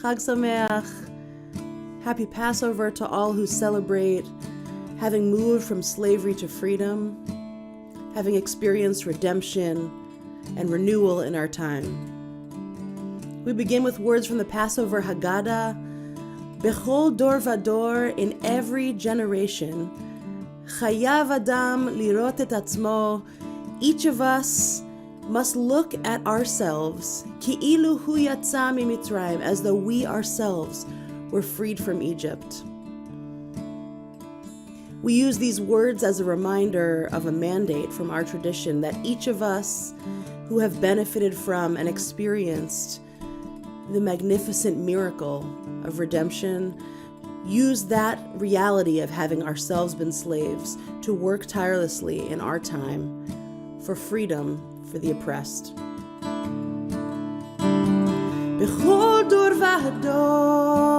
Chag Sameach. Happy Passover to all who celebrate having moved from slavery to freedom, having experienced redemption and renewal in our time. We begin with words from the Passover Haggadah. Bechol dor vador, in every generation, chayav adam lirot et atzmo, each of us must look at ourselves, ki'ilu hu yatsa mimitzrayim, as though we ourselves were freed from Egypt. We use these words as a reminder of a mandate from our tradition that each of us who have benefited from and experienced the magnificent miracle of redemption, use that reality of having ourselves been slaves to work tirelessly in our time for freedom for the oppressed. Bechol dor v'hador,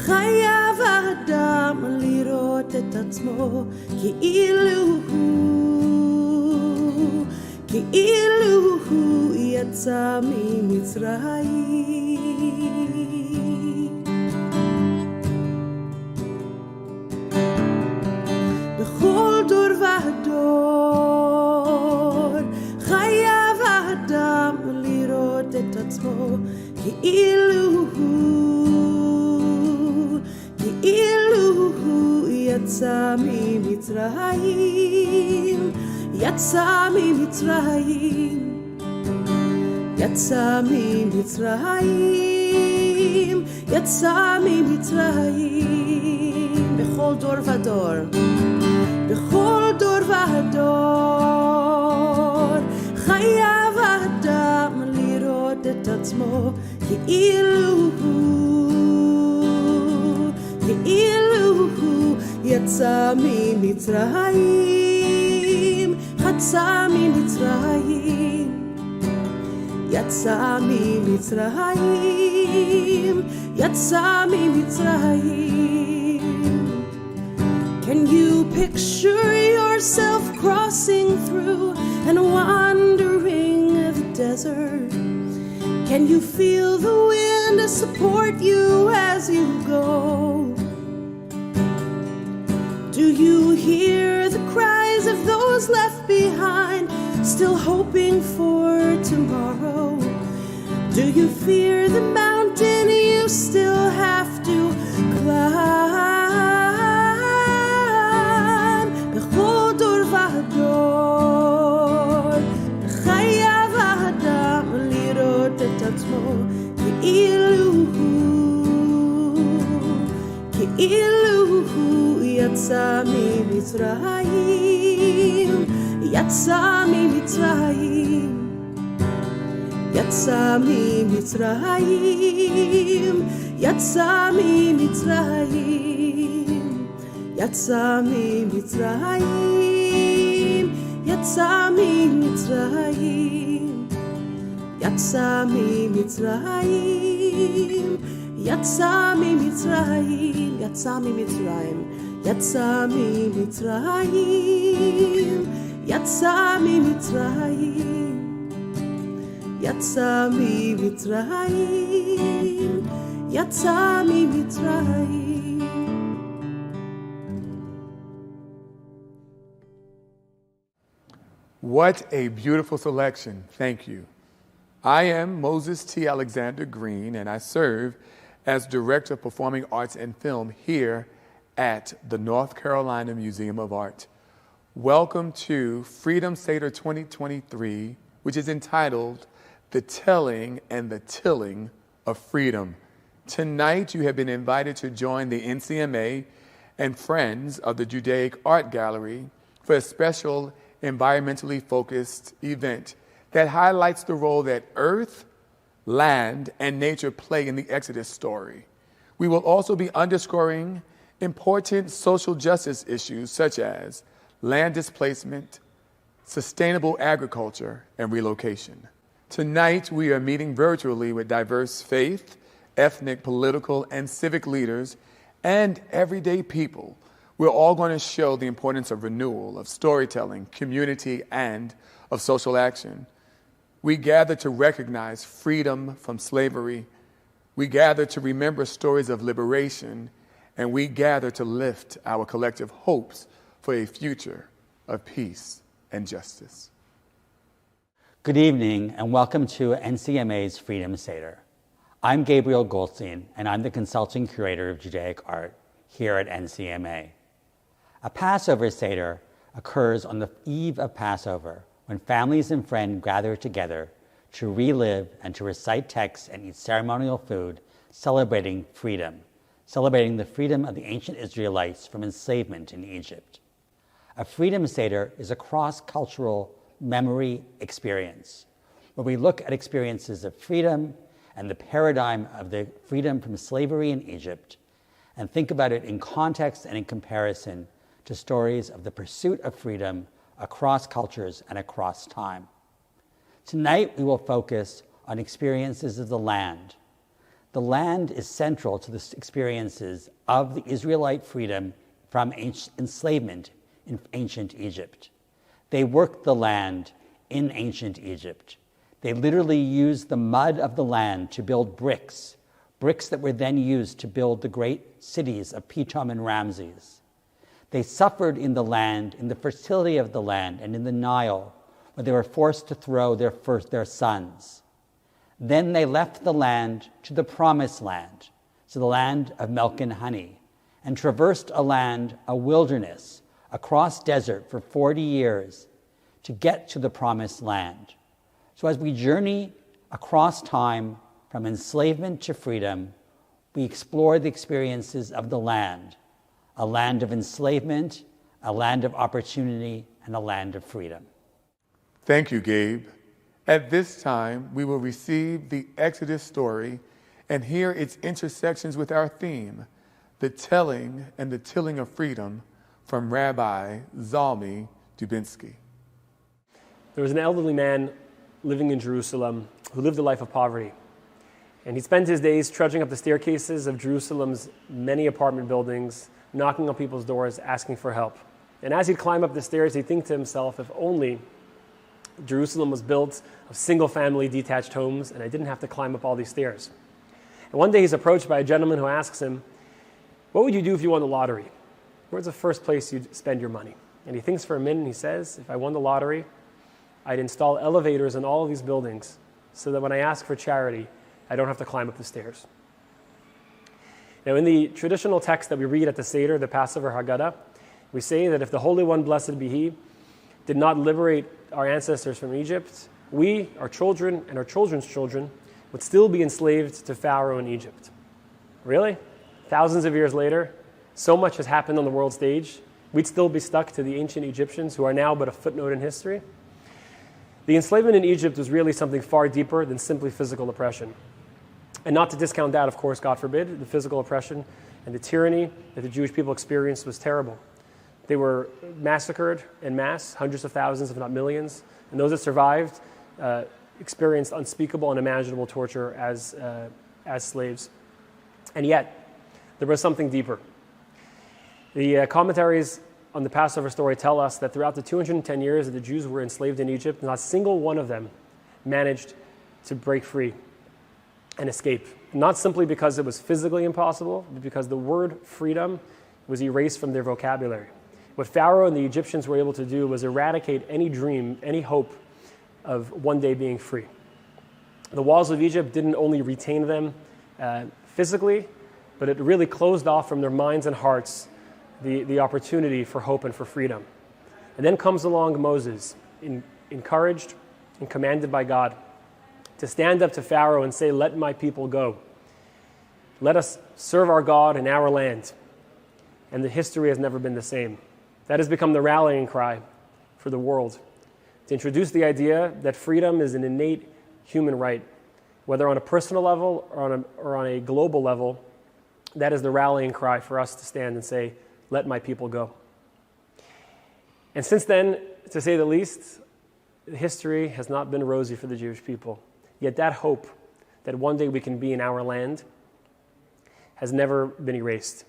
chayav adam lirot et atzmo, ki'ilu hu yatsa mimitzrayim. Bechol dor v'hador, chayav adam lirot et atzmo, ki'ilu hu yatsa mimitzrayim. Yatsa mimitzrayim, yatsa mimitzrayim, yatsa mimitzrayim. Bechol dor vador, bechol dor vador, chayav adam lirot et atzmo, ki'ilu hu yatsa mimitzrayim. Yatsa mimitzrayim, yatsa mimitzrayim, yatsa mimitzrayim. Can you picture yourself crossing through and wandering the desert? Can you feel the wind support you as you go? Do you hear the cries of those left behind, still hoping for tomorrow? Do you fear the mountain you still have to climb? Bechol dor vador, chayav adam lirot et atzmo, ki'ilu hu yatsa mimitzrayim, yatsa mimitzrayim, yatsa mimitzrayim, yatsa mimitzrayim, yatsa mimitzrayim, yatsa mimitzrayim, yatsa mimitzrayim, yatsa mimitzrayim, yatsa mimitzrayim, yatsa mimitzrayim, yatsa mimitzrayim, yatsa mimitzrayim, yatsa mimitzrayim. What a beautiful selection. Thank you. I am Moses T. Alexander Green, and I serve as Director of Performing Arts and Film here at the North Carolina Museum of Art. Welcome to Freedom Seder 2023, which is entitled The Telling and the Tilling of Freedom. Tonight, you have been invited to join the NCMA and Friends of the Judaic Art Gallery for a special environmentally focused event that highlights the role that earth, land, and nature play in the Exodus story. We will also be underscoring important social justice issues such as land displacement, sustainable agriculture, and relocation. Tonight, we are meeting virtually with diverse faith, ethnic, political, and civic leaders and everyday people. We're all going to show the importance of renewal, of storytelling, community, and of social action. We gather to recognize freedom from slavery, We gather to remember stories of liberation, and we gather to lift our collective hopes for a future of peace and justice. Good evening, and welcome to NCMA's Freedom Seder. I'm Gabriel Goldstein, and I'm the consulting curator of Judaic art here at NCMA. A Passover Seder occurs on the eve of Passover, when families and friends gather together to relive and to recite texts and eat ceremonial food, celebrating freedom, celebrating the freedom of the ancient Israelites from enslavement in Egypt. A Freedom Seder is a cross-cultural memory experience, where we look at experiences of freedom and the paradigm of the freedom from slavery in Egypt, and think about it in context and in comparison to stories of the pursuit of freedom across cultures and across time. Tonight, we will focus on experiences of the land. The land is central to the experiences of the Israelite freedom from enslavement in ancient Egypt. They worked the land in ancient Egypt. They literally used the mud of the land to build bricks that were then used to build the great cities of Pithom and Ramses. They suffered in the land, in the fertility of the land, and in the Nile, where they were forced to throw their sons. Then they left the land to the promised land, to the land of milk and honey, and traversed a wilderness, across desert for 40 years to get to the promised land. So as we journey across time from enslavement to freedom, we explore the experiences of the land, a land of enslavement, a land of opportunity, and a land of freedom. Thank you, Gabe. At this time, we will receive the Exodus story and hear its intersections with our theme, the telling and the tilling of freedom, from Rabbi Zalmi Dubinsky. There was an elderly man living in Jerusalem who lived a life of poverty. And he spent his days trudging up the staircases of Jerusalem's many apartment buildings, knocking on people's doors, asking for help. And as he'd climb up the stairs, he'd think to himself, if only Jerusalem was built of single-family detached homes and I didn't have to climb up all these stairs. And one day he's approached by a gentleman who asks him, what would you do if you won the lottery? Where's the first place you'd spend your money? And he thinks for a minute and he says, if I won the lottery, I'd install elevators in all of these buildings so that when I ask for charity, I don't have to climb up the stairs. Now, in the traditional text that we read at the Seder, the Passover Haggadah, we say that if the Holy One, blessed be He, did not liberate our ancestors from Egypt, we, our children, and our children's children would still be enslaved to Pharaoh in Egypt. Really? Thousands of years later, so much has happened on the world stage, we'd still be stuck to the ancient Egyptians who are now but a footnote in history. The enslavement in Egypt was really something far deeper than simply physical oppression. And not to discount that, of course, God forbid, the physical oppression and the tyranny that the Jewish people experienced was terrible. They were massacred en masse, hundreds of thousands, if not millions, and those that survived experienced unspeakable, unimaginable torture as slaves. And yet, there was something deeper. The commentaries on the Passover story tell us that throughout the 210 years that the Jews were enslaved in Egypt, not a single one of them managed to break free and escape. Not simply because it was physically impossible, but because the word freedom was erased from their vocabulary. What Pharaoh and the Egyptians were able to do was eradicate any dream, any hope of one day being free. The walls of Egypt didn't only retain them physically, but it really closed off from their minds and hearts the opportunity for hope and for freedom. And then comes along Moses, encouraged and commanded by God to stand up to Pharaoh and say, let my people go. Let us serve our God in our land. And the history has never been the same. That has become the rallying cry for the world, to introduce the idea that freedom is an innate human right, whether on a personal level or on a global level. That is the rallying cry for us to stand and say, let my people go. And since then, to say the least, history has not been rosy for the Jewish people. Yet that hope that one day we can be in our land has never been erased.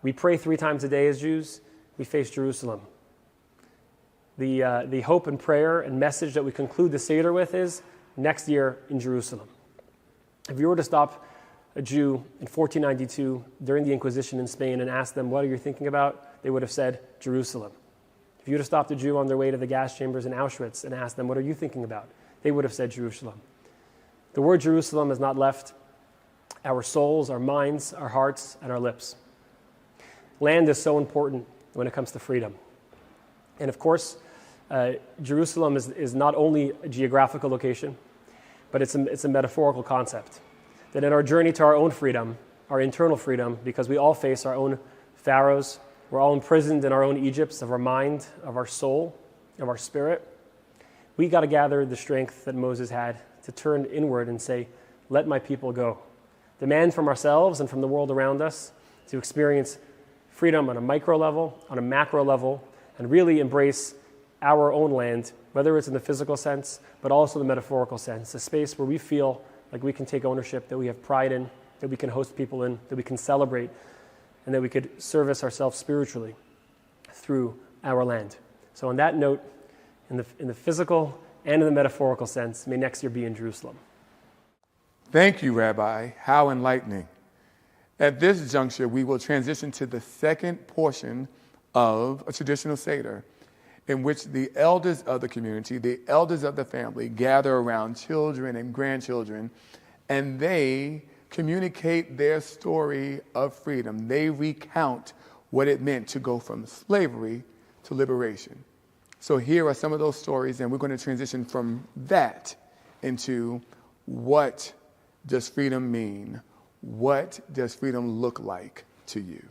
We pray 3 times a day as Jews. We face Jerusalem. The hope and prayer and message that we conclude the Seder with is next year in Jerusalem. If you were to stop a Jew in 1492 during the Inquisition in Spain and asked them, what are you thinking about? They would have said, Jerusalem. If you would have stopped a Jew on their way to the gas chambers in Auschwitz and asked them, what are you thinking about? They would have said Jerusalem. The word Jerusalem has not left our souls, our minds, our hearts, and our lips. Land is so important when it comes to freedom. And of course, Jerusalem is not only a geographical location, but it's a metaphorical concept. That in our journey to our own freedom, our internal freedom, because we all face our own pharaohs, we're all imprisoned in our own Egypts of our mind, of our soul, of our spirit, we got to gather the strength that Moses had to turn inward and say, let my people go. Demand from ourselves and from the world around us to experience freedom on a micro level, on a macro level, and really embrace our own land, whether it's in the physical sense, but also the metaphorical sense, a space where we feel like we can take ownership, that we have pride in, that we can host people in, that we can celebrate, and that we could service ourselves spiritually through our land. So on that note, in the physical and in the metaphorical sense, may next year be in Jerusalem. Thank you, Rabbi. How enlightening. At this juncture, we will transition to the second portion of a traditional Seder, in which the elders of the community, the elders of the family, gather around children and grandchildren, and they communicate their story of freedom. They recount what it meant to go from slavery to liberation. So here are some of those stories, and we're going to transition from that into what does freedom mean? What does freedom look like to you?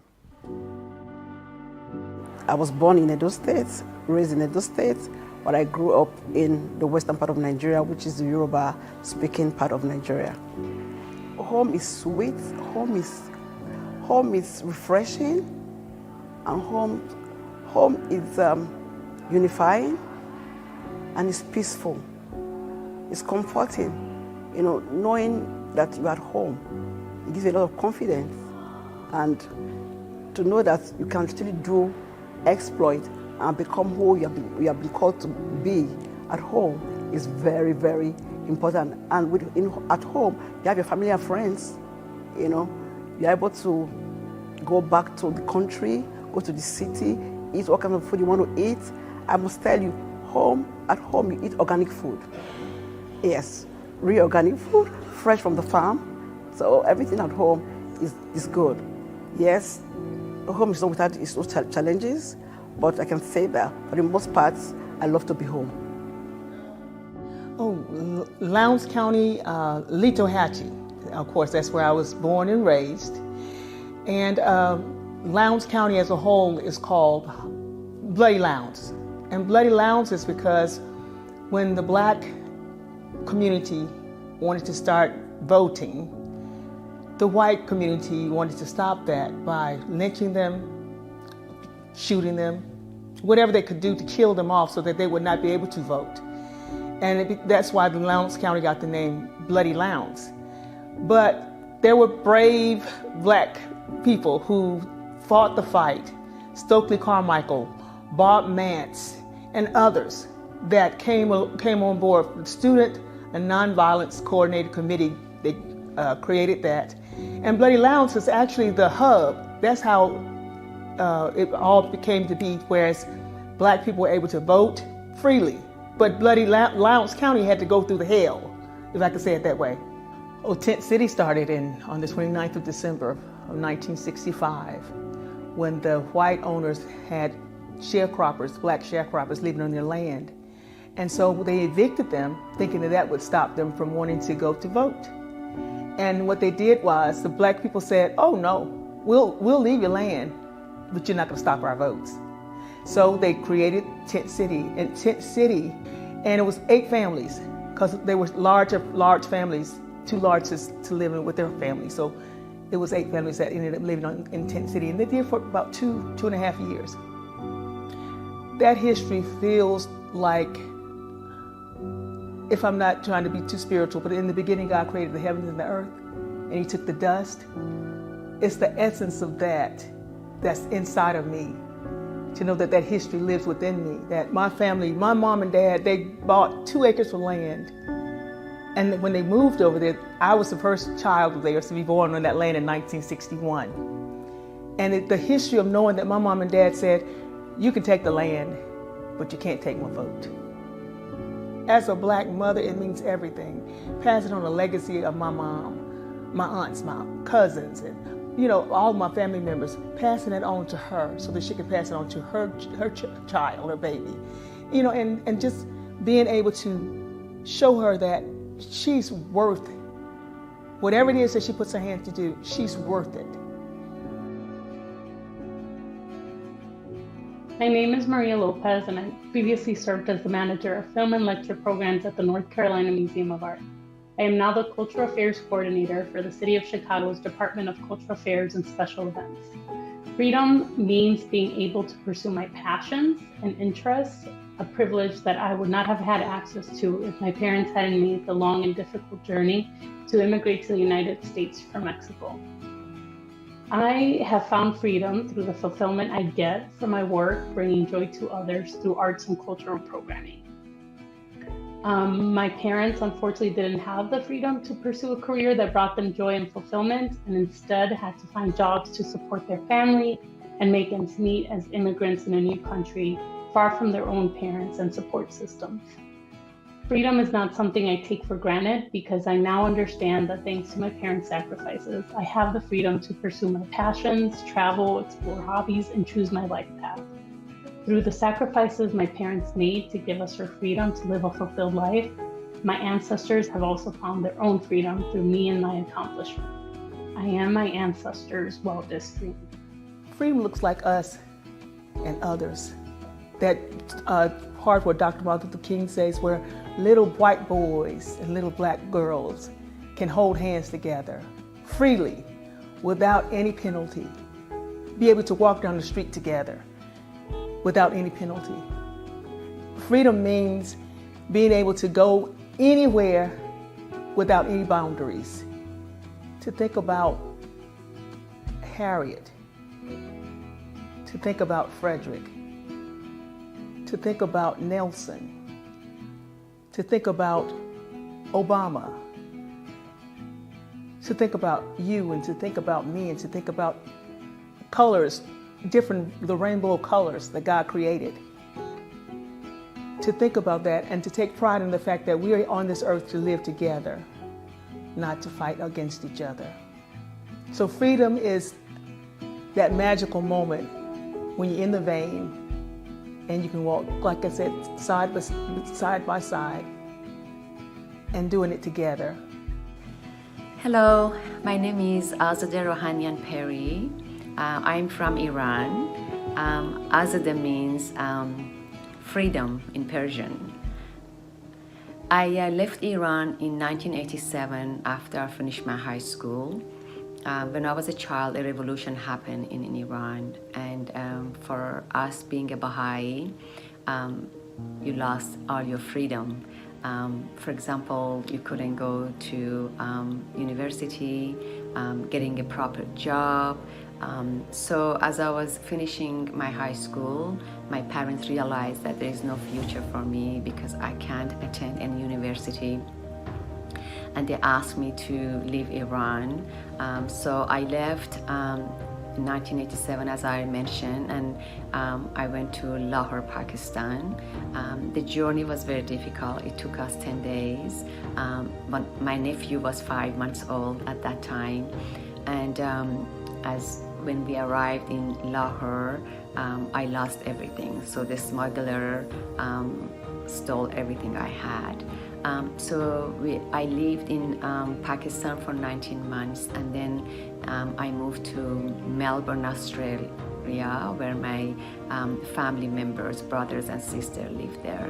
I was born in Edo State, raised in Edo State, but I grew up in the western part of Nigeria, which is the Yoruba-speaking part of Nigeria. Home is sweet, home is refreshing, and home is unifying, and it's peaceful. It's comforting, knowing that you're at home. It gives you a lot of confidence, and to know that you can still do exploit and become who you have been called to be at home is very, very important. And at home, you have your family and friends. You're able to go back to the country, go to the city, eat what kind of food you want to eat. I must tell you, at home you eat organic food. Yes, real organic food, fresh from the farm. So everything at home is good. Yes, home is not without its own challenges, but I can say that for the most part, I love to be home. Lowndes County, Litohatchee. Of course, that's where I was born and raised. And Lowndes County as a whole is called Bloody Lowndes. And Bloody Lowndes is because when the black community wanted to start voting, the white community wanted to stop that by lynching them, shooting them, whatever they could do to kill them off so that they would not be able to vote. And that's why the Lowndes County got the name Bloody Lowndes. But there were brave black people who fought the fight. Stokely Carmichael, Bob Mance, and others that came on board. The Student and Nonviolence Coordinated Committee, they created that. And Bloody Lowndes is actually the hub. That's how it all came to be, whereas black people were able to vote freely. But Bloody Lowndes County had to go through the hell, if I could say it that way. Tent City started on the 29th of December of 1965, when the white owners had sharecroppers, black sharecroppers living on their land. And so they evicted them, thinking that would stop them from wanting to go to vote. And what they did was, the black people said, oh no, we'll leave your land, but you're not gonna stop our votes. So they created Tent City. And Tent City, and it was 8 families, because they were large families, too large to live in with their family. So it was 8 families that ended up living in Tent City, and they did for about 2.5 years. That history feels like, if I'm not trying to be too spiritual, but in the beginning God created the heavens and the earth, and He took the dust. It's the essence of that's inside of me. To know that history lives within me, that my family, my mom and dad, they bought 2 acres of land, And when they moved over there, I was the first child there to be born on that land in 1961. And the history of knowing that my mom and dad said, you can take the land, but you can't take my vote. As a black mother, it means everything. Passing on the legacy of my mom, my aunts, my cousins, and all my family members, passing it on to her so that she could pass it on to her child, her baby. And just being able to show her that she's worth it. Whatever it is that she puts her hand to do, she's worth it. My name is Maria Lopez, and I previously served as the manager of film and lecture programs at the North Carolina Museum of Art. I am now the Cultural Affairs Coordinator for the City of Chicago's Department of Cultural Affairs and Special Events. Freedom means being able to pursue my passions and interests, a privilege that I would not have had access to if my parents hadn't made the long and difficult journey to immigrate to the United States from Mexico. I have found freedom through the fulfillment I get from my work, bringing joy to others through arts and cultural programming. My parents unfortunately didn't have the freedom to pursue a career that brought them joy and fulfillment, and instead had to find jobs to support their family and make ends meet as immigrants in a new country, far from their own parents and support systems. Freedom is not something I take for granted, because I now understand that thanks to my parents' sacrifices, I have the freedom to pursue my passions, travel, explore hobbies, and choose my life path. Through the sacrifices my parents made to give us her freedom to live a fulfilled life, my ancestors have also found their own freedom through me and my accomplishment. I am my ancestors' wildest dream. Freedom looks like us and others. That part where Dr. Martin Luther King says, where little white boys and little black girls can hold hands together freely, without any penalty, be able to walk down the street together without any penalty. Freedom means being able to go anywhere without any boundaries. To think about Harriet, to think about Frederick, to think about Nelson, to think about Obama, to think about you, and to think about me, and to think about colors, the rainbow of colors that God created. To think about that and to take pride in the fact that we are on this earth to live together, not to fight against each other. So freedom is that magical moment when you're in the vein and you can walk, like I said, side by side and doing it together. Hello, my name is Azadeh Rohanian Perry. I'm from Iran. Azadeh means freedom in Persian. I left Iran in 1987 after I finished my high school. When I was a child, a revolution happened in Iran, and for us being a Baha'i, you lost all your freedom. For example, you couldn't go to university, getting a proper job. So as I was finishing my high school, my parents realized that there is no future for me because I can't attend any university. And they asked me to leave Iran. So I left in 1987, as I mentioned, and I went to Lahore, Pakistan. The journey was very difficult. It took us 10 days. But my nephew was 5 months old at that time. And when we arrived in Lahore, I lost everything. So the smuggler stole everything I had. I lived in Pakistan for 19 months, and then I moved to Melbourne, Australia, where my family members, brothers and sisters lived there.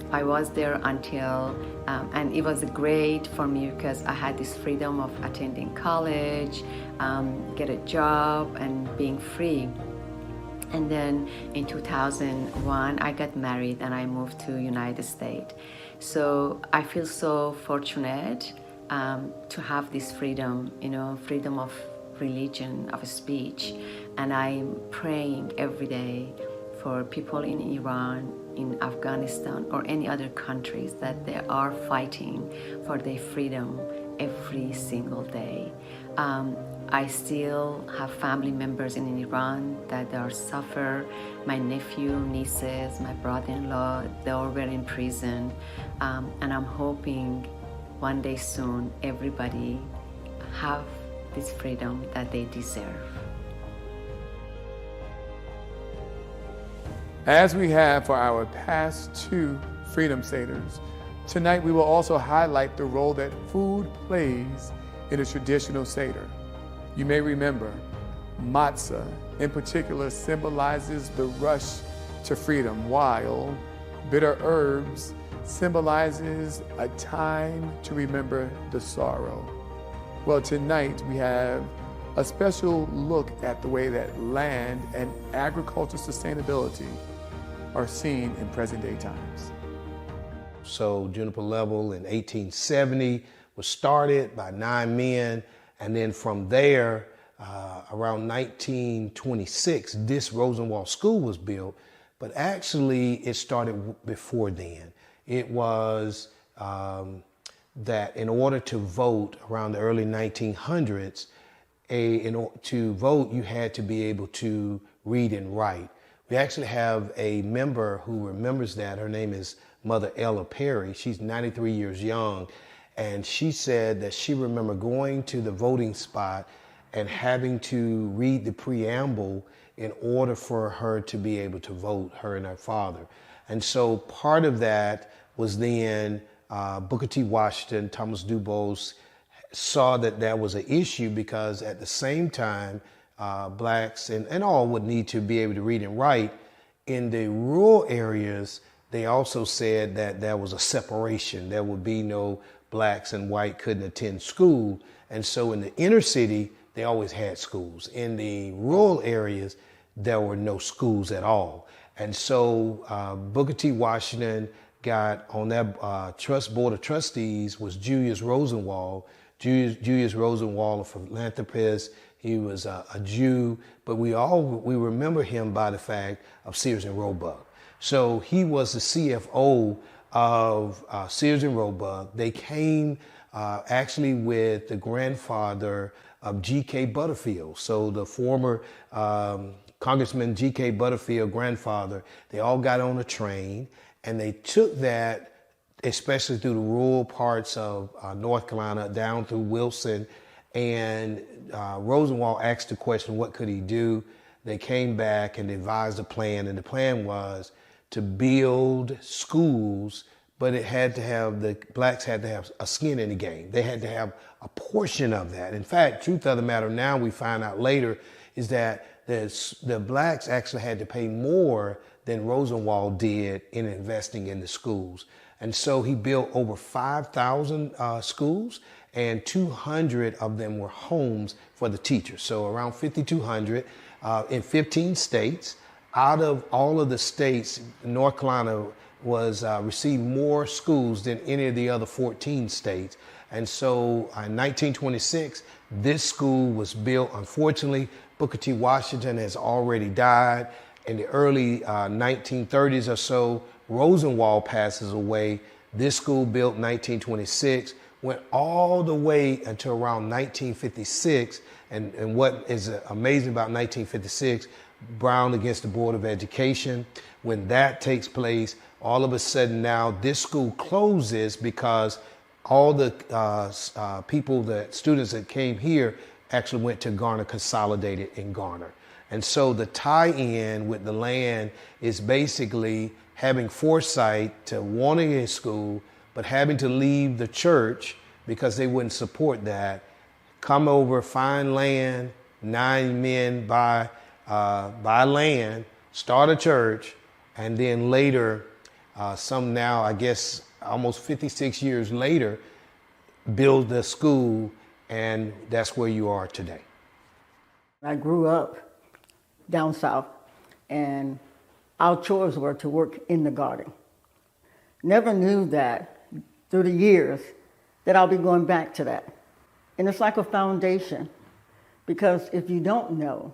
I was there until, and it was great for me because I had this freedom of attending college, get a job, and being free. And then in 2001, I got married and I moved to United States. So I feel so fortunate to have this freedom, freedom of religion, of speech. And I'm praying every day for people in Iran in Afghanistan or any other countries that they are fighting for their freedom every single day. I still have family members in Iran that are suffer. My nephew, nieces, my brother-in-law, they all were in prison. And I'm hoping one day soon everybody have this freedom that they deserve. As we have for our past 2 Freedom Seders, tonight we will also highlight the role that food plays in a traditional Seder. You may remember, matzah in particular symbolizes the rush to freedom, while bitter herbs symbolizes a time to remember the sorrow. Well, tonight we have a special look at the way that land and agricultural sustainability are seen in present day times. So Juniper Level in 1870 was started by 9 men, and then from there, around 1926, this Rosenwald School was built, but actually it started before then. It was that in order to vote around the early 1900s, to vote you had to be able to read and write. We actually have a member who remembers that. Her name is Mother Ella Perry. She's 93 years young, and she said that she remembered going to the voting spot and having to read the preamble in order for her to be able to vote, her and her father. And so part of that was then Booker T. Washington, Thomas DuBose saw that that was an issue, because at the same time, blacks and all would need to be able to read and write. In the rural areas, they also said that there was a separation. There would be no blacks and white couldn't attend school. And so in the inner city, they always had schools. In the rural areas, there were no schools at all. And so Booker T. Washington got on that board of trustees was Julius Rosenwald. Julius Rosenwald, a philanthropist. He was a Jew, but we remember him by the fact of Sears and Roebuck. So he was the CFO of Sears and Roebuck. They came actually with the grandfather of G.K. Butterfield. So the former Congressman G.K. Butterfield grandfather, they all got on a train and they took that, especially through the rural parts of North Carolina, down through Wilson. And Rosenwald asked the question, what could he do? They came back and devised a plan, and the plan was to build schools, but it had to have, the blacks had to have a skin in the game. They had to have a portion of that. In fact, truth of the matter now we find out later is that the blacks actually had to pay more than Rosenwald did in investing in the schools. And so he built over 5,000 schools, and 200 of them were homes for the teachers. So around 5,200 in 15 states. Out of all of the states, North Carolina was received more schools than any of the other 14 states. And so in 1926, this school was built. Unfortunately, Booker T. Washington has already died. In the early 1930s or so, Rosenwald passes away. This school built in 1926, went all the way until around 1956. And what is amazing about 1956, Brown against the Board of Education, when that takes place, all of a sudden now this school closes because all the students that came here actually went to Garner, consolidated in Garner. And so the tie-in with the land is basically having foresight to wanting a school, but having to leave the church because they wouldn't support that. Come over, find land, 9 men buy land, start a church, and then later, some now, I guess, almost 56 years later, build the school, and that's where you are today. I grew up down south, and our chores were to work in the garden. Never knew that through the years that I'll be going back to that. And it's like a foundation, because if you don't know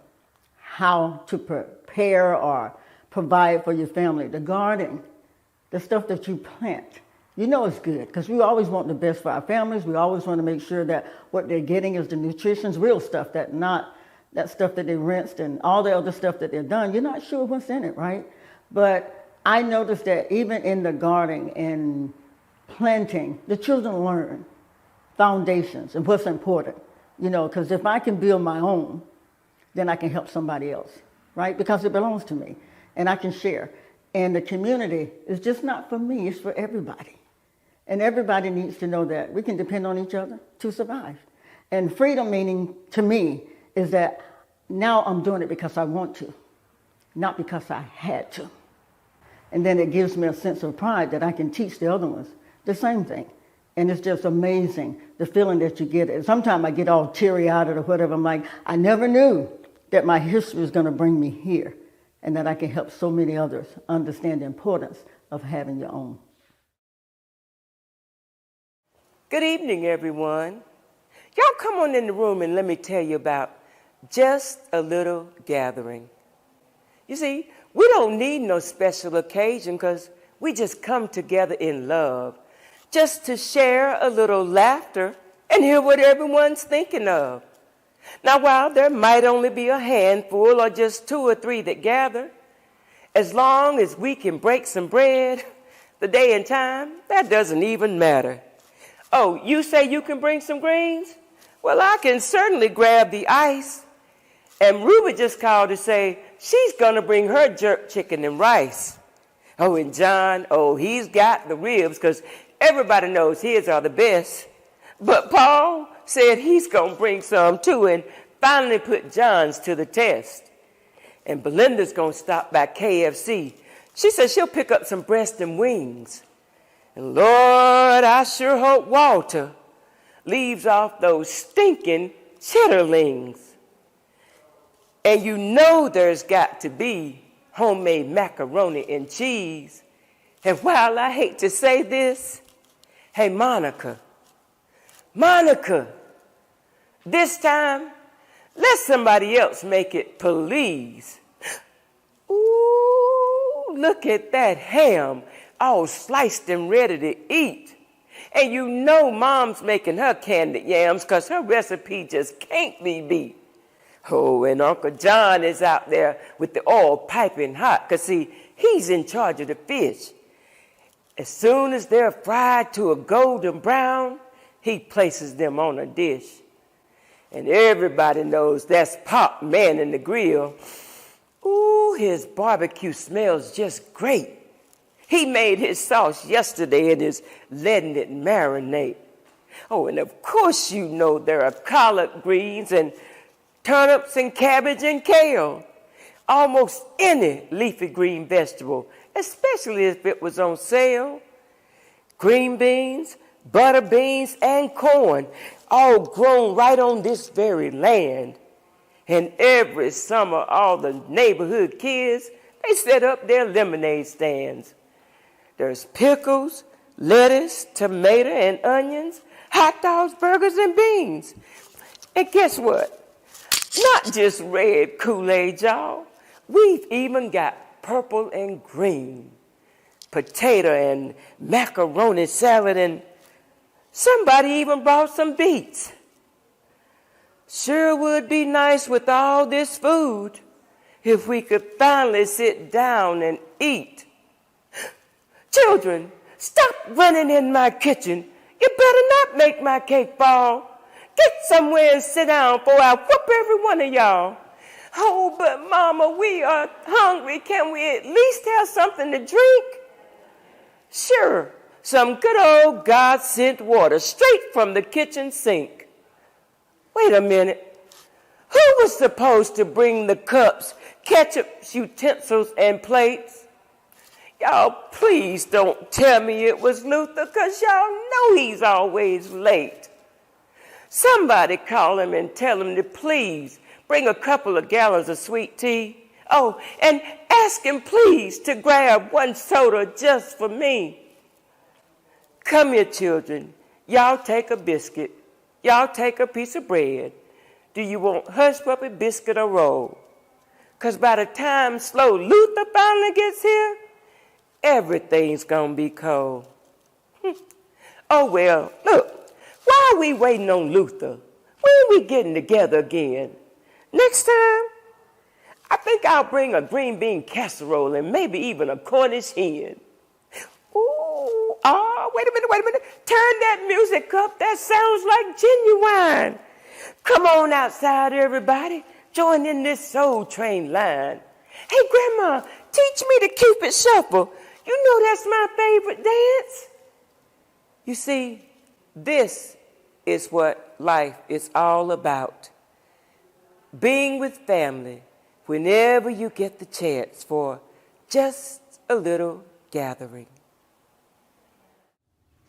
how to prepare or provide for your family, the garden the stuff that you plant, you know it's good, because we always want the best for our families. We always want to make sure that what they're getting is the nutrition's real stuff, that not that stuff that they rinsed and all the other stuff that they've done. You're not sure what's in it, right? But I noticed that even in the gardening and planting, the children learn foundations and what's important, you know, because if I can build my own, then I can help somebody else, right? Because it belongs to me and I can share. And the community is just not for me, it's for everybody. And everybody needs to know that we can depend on each other to survive. And freedom meaning to me is that now I'm doing it because I want to, not because I had to. And then it gives me a sense of pride that I can teach the other ones the same thing. And it's just amazing, the feeling that you get. And sometimes I get all teary-eyed or whatever. I'm like, I never knew that my history was going to bring me here and that I can help so many others understand the importance of having your own. Good evening, everyone. Y'all come on in the room and let me tell you about just a little gathering. You see, we don't need no special occasion because we just come together in love, just to share a little laughter and hear what everyone's thinking of. Now, while there might only be a handful or just 2 or 3 that gather, as long as we can break some bread, the day and time, that doesn't even matter. Oh, you say you can bring some greens? Well, I can certainly grab the ice. And Ruby just called to say she's going to bring her jerk chicken and rice. Oh, and John, he's got the ribs because everybody knows his are the best. But Paul said he's going to bring some too and finally put John's to the test. And Belinda's going to stop by KFC. She said she'll pick up some breast and wings. And Lord, I sure hope Walter leaves off those stinking chitterlings. And you know there's got to be homemade macaroni and cheese. And while I hate to say this, hey, Monica, this time, let somebody else make it, please. Ooh, look at that ham, all sliced and ready to eat. And you know Mom's making her candied yams because her recipe just can't be beat. Oh, and Uncle John is out there with the oil piping hot because, see, he's in charge of the fish. As soon as they're fried to a golden brown, he places them on a dish. And everybody knows that's Pop manning the grill. Ooh, his barbecue smells just great. He made his sauce yesterday and is letting it marinate. Oh, and of course you know there are collard greens and turnips and cabbage and kale. Almost any leafy green vegetable, especially if it was on sale. Green beans, butter beans, and corn, all grown right on this very land. And every summer, all the neighborhood kids, they set up their lemonade stands. There's pickles, lettuce, tomato, and onions, hot dogs, burgers, and beans. And guess what? Not just red Kool-Aid, y'all. We've even got purple and green, potato and macaroni salad, and somebody even brought some beets. Sure would be nice with all this food if we could finally sit down and eat. Children, stop running in my kitchen. You better not make my cake fall. Get somewhere and sit down before I whoop every one of y'all. Oh, but Mama, we are hungry. Can we at least have something to drink? Sure, some good old God-sent water straight from the kitchen sink. Wait a minute. Who was supposed to bring the cups, ketchup, utensils, and plates? Y'all, please don't tell me it was Luther, because y'all know he's always late. Somebody call him and tell him to please bring a couple of gallons of sweet tea. Oh, and ask him please to grab 1 soda just for me. Come here, children. Y'all take a biscuit. Y'all take a piece of bread. Do you want hush puppy, biscuit, or roll? Because by the time slow Luther finally gets here, everything's gonna be cold. Oh well, look, why are we waiting on Luther? When are we getting together again? Next time, I think I'll bring a green bean casserole and maybe even a Cornish hen. Ooh, oh, wait a minute. Turn that music up. That sounds like genuine. Come on outside, everybody. Join in this soul train line. Hey, Grandma, teach me the Cupid Shuffle. You know that's my favorite dance. You see, this is what life is all about. Being with family whenever you get the chance for just a little gathering.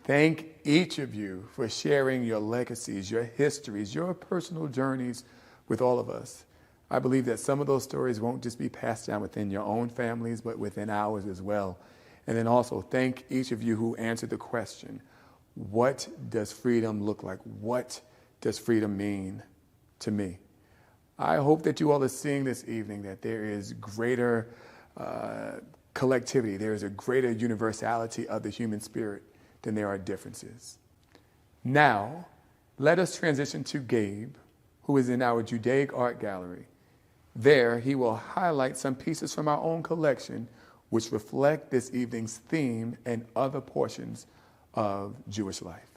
Thank each of you for sharing your legacies, your histories, your personal journeys with all of us. I believe that some of those stories won't just be passed down within your own families, but within ours as well. And then also thank each of you who answered the question, what does freedom look like? What does freedom mean to me? I hope that you all are seeing this evening that there is greater collectivity, there is a greater universality of the human spirit than there are differences. Now, let us transition to Gabe, who is in our Judaic Art Gallery. There, he will highlight some pieces from our own collection which reflect this evening's theme and other portions of Jewish life.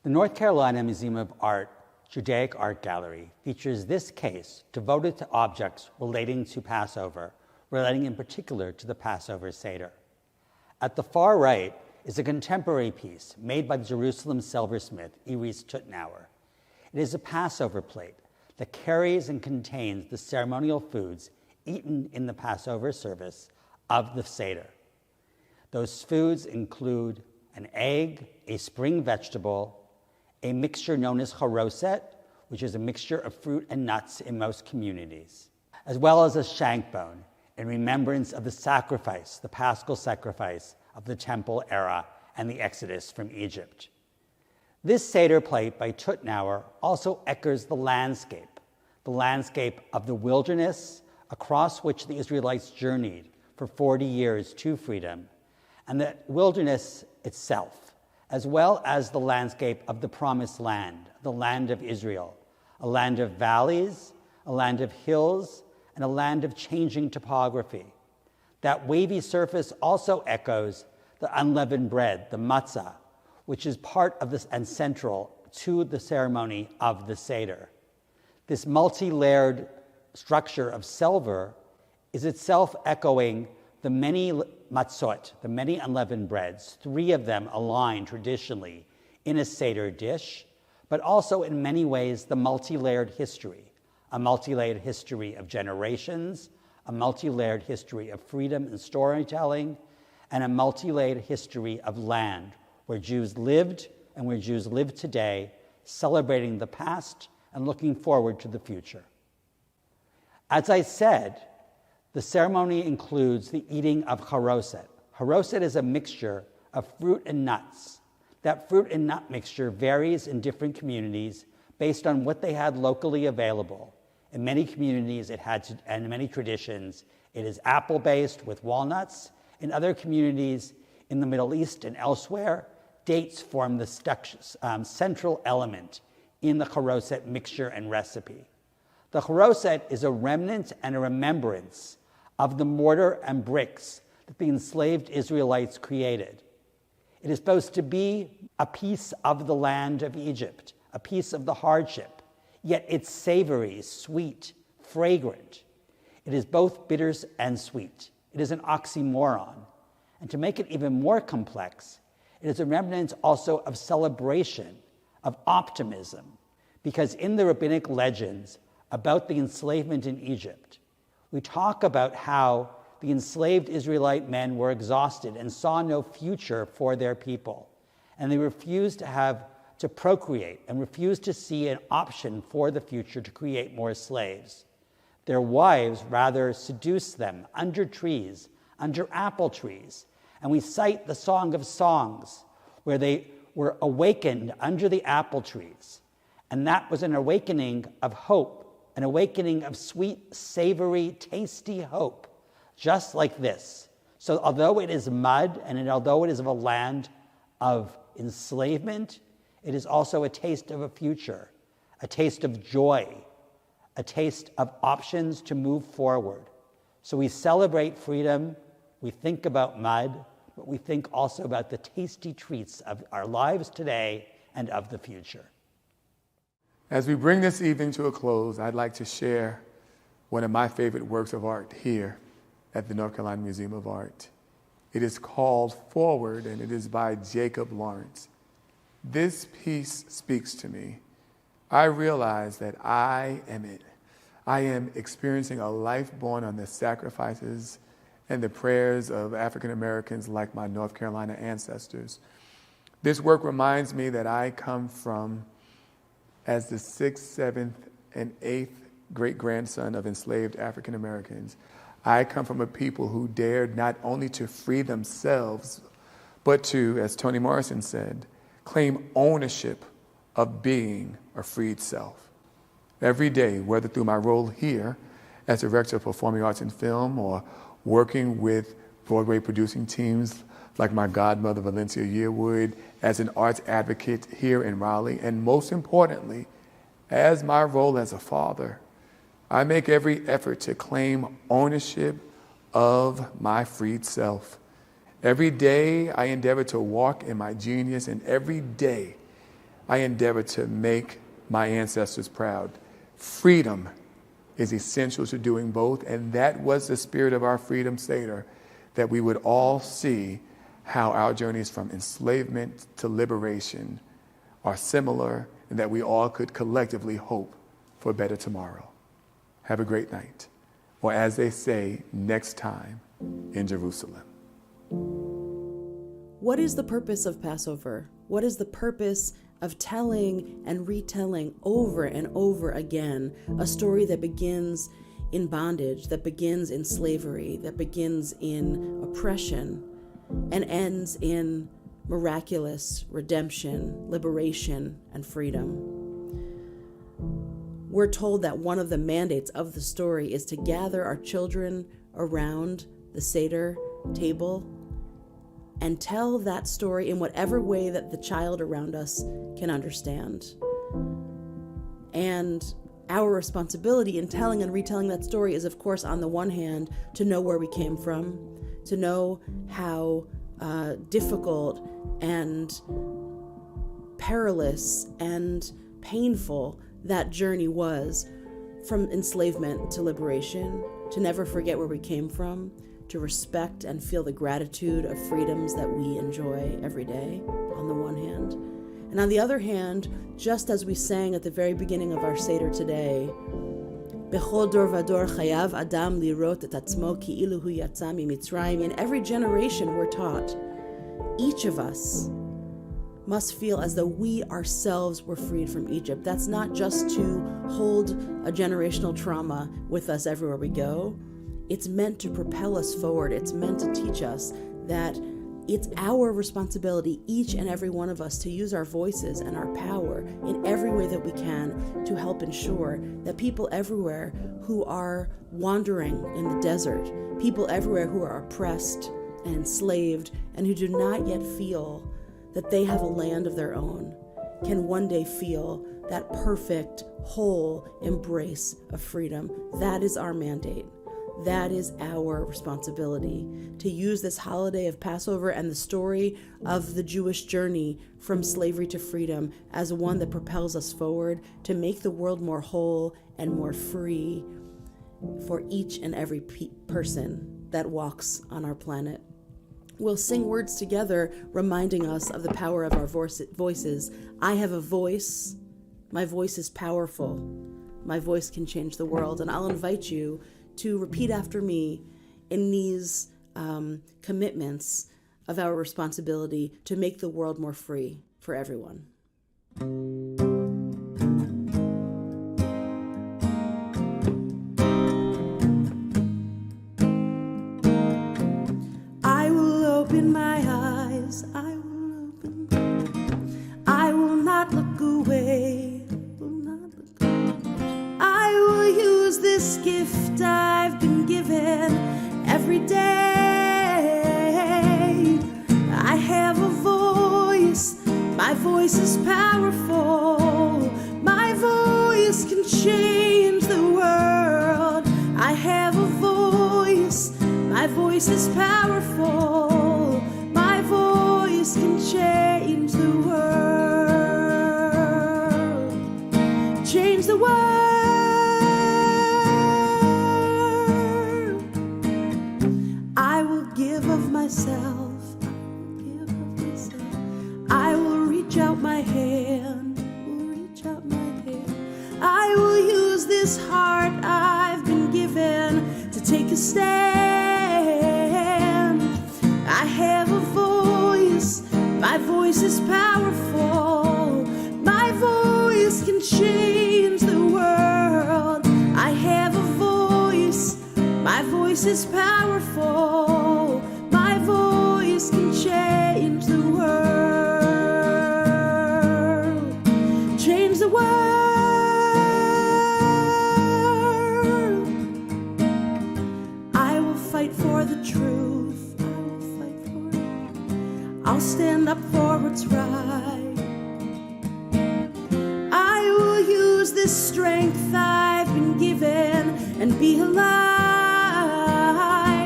The North Carolina Museum of Art Judaic Art Gallery features this case devoted to objects relating to Passover, relating in particular to the Passover Seder. At the far right is a contemporary piece made by the Jerusalem silversmith Iris Tutnauer. It is a Passover plate that carries and contains the ceremonial foods eaten in the Passover service of the Seder. Those foods include an egg, a spring vegetable, a mixture known as charoset, which is a mixture of fruit and nuts in most communities, as well as a shank bone in remembrance of the sacrifice, the Paschal sacrifice of the temple era and the Exodus from Egypt. This Seder plate by Tutnauer also echoes the landscape of the wilderness across which the Israelites journeyed for 40 years to freedom, and the wilderness itself, as well as the landscape of the Promised Land, the land of Israel, a land of valleys, a land of hills, and a land of changing topography. That wavy surface also echoes the unleavened bread, the matzah, which is part of this and central to the ceremony of the Seder. This multi-layered structure of silver is itself echoing the many matzot, the many unleavened breads, 3 of them aligned traditionally in a Seder dish, but also in many ways the multi-layered history, a multi-layered history of generations, a multi-layered history of freedom and storytelling, and a multi-layered history of land where Jews lived and where Jews live today, celebrating the past and looking forward to the future. As I said, the ceremony includes the eating of charoset. Charoset is a mixture of fruit and nuts. That fruit and nut mixture varies in different communities based on what they had locally available. In many communities, and many traditions, it is apple-based with walnuts. In other communities in the Middle East and elsewhere, dates form the central element in the charoset mixture and recipe. The charoset is a remnant and a remembrance of the mortar and bricks that the enslaved Israelites created. It is supposed to be a piece of the land of Egypt, a piece of the hardship, yet it's savory, sweet, fragrant. It is both bitter and sweet. It is an oxymoron. And to make it even more complex, it is a remnant also of celebration, of optimism, because in the rabbinic legends about the enslavement in Egypt, we talk about how the enslaved Israelite men were exhausted and saw no future for their people, and they refused to procreate and refused to see an option for the future to create more slaves. Their wives rather seduced them under trees, under apple trees, and we cite the Song of Songs, where they were awakened under the apple trees. And that was an awakening of hope, an awakening of sweet, savory, tasty hope, just like this. So although it is mud, and although it is of a land of enslavement, it is also a taste of a future, a taste of joy, a taste of options to move forward. So we celebrate freedom, we think about mud, but we think also about the tasty treats of our lives today and of the future. As we bring this evening to a close, I'd like to share one of my favorite works of art here at the North Carolina Museum of Art. It is called Forward, and it is by Jacob Lawrence. This piece speaks to me. I realize that I am it. I am experiencing a life born on the sacrifices and the prayers of African Americans like my North Carolina ancestors. This work reminds me that I come from, as the 6th, 7th, and 8th great-grandson of enslaved African Americans, I come from a people who dared not only to free themselves, but to, as Toni Morrison said, claim ownership of being a freed self. Every day, whether through my role here as Director of Performing Arts and Film or working with Broadway producing teams like my godmother, Valencia Yearwood, as an arts advocate here in Raleigh, and most importantly, as my role as a father, I make every effort to claim ownership of my freed self. Every day, I endeavor to walk in my genius, and every day, I endeavor to make my ancestors proud. Freedom is essential to doing both, and that was the spirit of our Freedom Seder, that we would all see how our journeys from enslavement to liberation are similar, and that we all could collectively hope for a better tomorrow. Have a great night, or as they say, next time in Jerusalem. What is the purpose of Passover? What is the purpose of telling and retelling over and over again a story that begins in bondage, that begins in slavery, that begins in oppression, and ends in miraculous redemption, liberation, and freedom? We're told that one of the mandates of the story is to gather our children around the Seder table and tell that story in whatever way that the child around us can understand. And our responsibility in telling and retelling that story is, of course, on the one hand, to know where we came from, to know how difficult and perilous and painful that journey was, from enslavement to liberation, to never forget where we came from, to respect and feel the gratitude of freedoms that we enjoy every day, on the one hand. And on the other hand, just as we sang at the very beginning of our Seder today, Bechol dor vador chayav adam lirot et atzmo ki'ilu hu yatsa mimitzrayim. In every generation we're taught, each of us must feel as though we ourselves were freed from Egypt. That's not just to hold a generational trauma with us everywhere we go. It's meant to propel us forward. It's meant to teach us that it's our responsibility, each and every one of us, to use our voices and our power in every way that we can to help ensure that people everywhere who are wandering in the desert, people everywhere who are oppressed and enslaved and who do not yet feel that they have a land of their own, can one day feel that perfect, whole embrace of freedom. That is our mandate. That is our responsibility, to use this holiday of Passover and the story of the Jewish journey from slavery to freedom as one that propels us forward to make the world more whole and more free for each and every person that walks on our planet. We'll sing words together reminding us of the power of our voices. I have a voice. My voice is powerful. My voice can change the world. And I'll invite you to repeat after me in these commitments of our responsibility to make the world more free for everyone. I will open my eyes, I will not look away. I will use this gift I've been given. every day. I have a voice, my voice is powerful, my voice can change the world. I have a voice, my voice is powerful, my voice can change the world. Change the world. I will give of myself. I will reach out my hand. I will use this heart I've been given to take a stand. I have a voice. My voice is powerful. My voice can change the world. I have a voice. My voice is powerful. My voice can change the world. Change the world. I will fight for the truth. I will fight for it. I'll stand up for what's right. I will use this strength I've been given and be a light.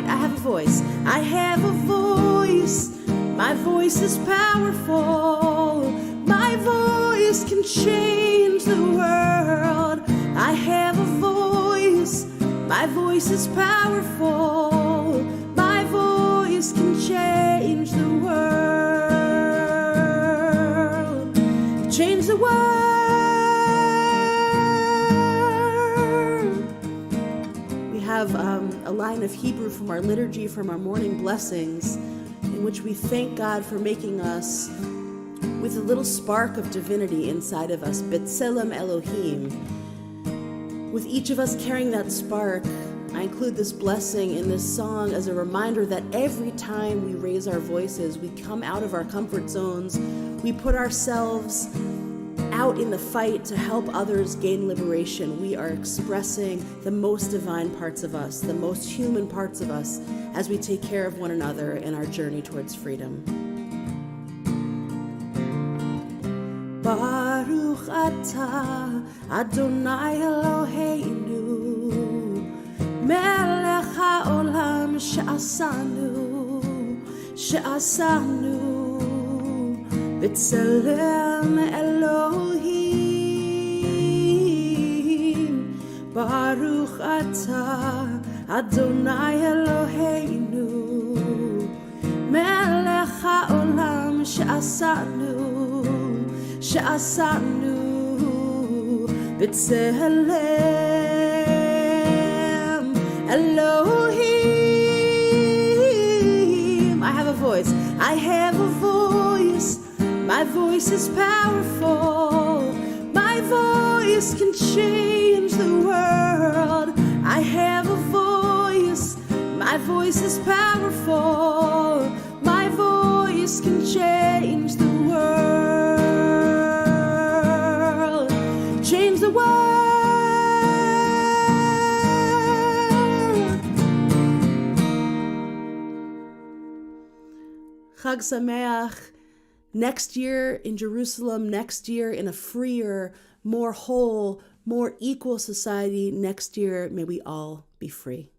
I have a voice. I have a voice. My voice is powerful. My voice can change the world. I have a voice. My voice is powerful. My voice can change the world. Change the world. We have a line of Hebrew from our liturgy, from our morning blessings, in which we thank God for making us with a little spark of divinity inside of us, B'Tselem Elohim. With each of us carrying that spark, I include this blessing in this song as a reminder that every time we raise our voices, we come out of our comfort zones, we put ourselves out in the fight to help others gain liberation. We are expressing the most divine parts of us, the most human parts of us, as we take care of one another in our journey towards freedom. Baruch atah Adonai Eloheinu melech haolam she'asanu b'tselem Elohim. Baruch atah Adonai Eloheinu melech haolam she'asanu b'tselem Elohim. I have a voice. I have a voice. My voice is powerful. My voice can change the world. I have a voice. My voice is powerful. My voice can change the world. Change the world. Chag Sameach. Next year in Jerusalem, next year in a freer, more whole, more equal society, next year may we all be free.